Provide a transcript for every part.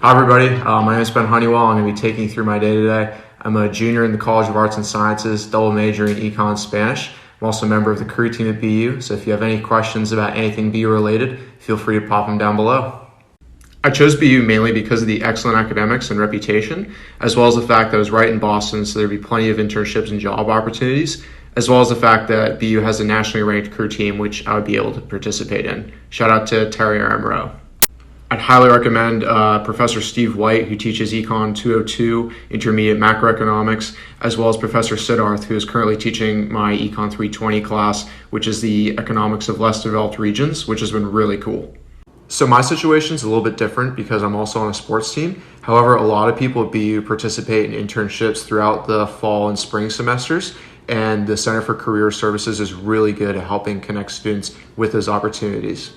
Hi everybody, my name is Ben Hunnewell. I'm going to be taking you through my day today. I'm a junior in the College of Arts and Sciences, double majoring in Econ Spanish. I'm also a member of the career team at BU, so if you have any questions about anything BU related, feel free to pop them down below. I chose BU mainly because of the excellent academics and reputation, as well as the fact that I was right in Boston, so there'd be plenty of internships and job opportunities, as well as the fact that BU has a nationally ranked career team, which I would be able to participate in. Shout out to Terrier. I'd highly recommend Professor Steve White, who teaches Econ 202, Intermediate Macroeconomics, as well as Professor Siddharth, who is currently teaching my Econ 320 class, which is the Economics of Less Developed Regions, which has been really cool. So my situation is a little bit different because I'm also on a sports team. However, a lot of people at BU participate in internships throughout the fall and spring semesters, and the Center for Career Services is really good at helping connect students with those opportunities.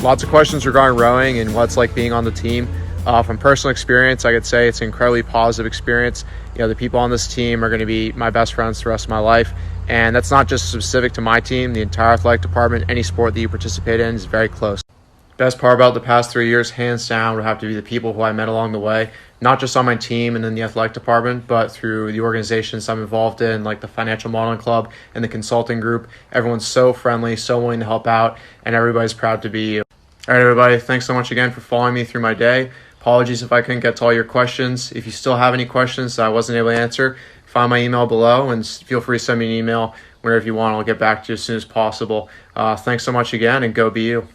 Lots of questions regarding rowing and what's like being on the team. From personal experience, I could say it's an incredibly positive experience. The people on this team are going to be my best friends the rest of my life. And that's not just specific to my team. The entire athletic department, any sport that you participate in is very close. Best part about the past 3 years, hands down, would have to be the people who I met along the way, not just on my team and in the athletic department, but through the organizations I'm involved in, like the Financial Modeling Club and the consulting group. Everyone's so friendly, so willing to help out, and everybody's proud to be you. All right, everybody, thanks so much again for following me through my day. Apologies if I couldn't get to all your questions. If you still have any questions that I wasn't able to answer, find my email below and feel free to send me an email whenever you want. I'll get back to you as soon as possible. Thanks so much again, and go BU.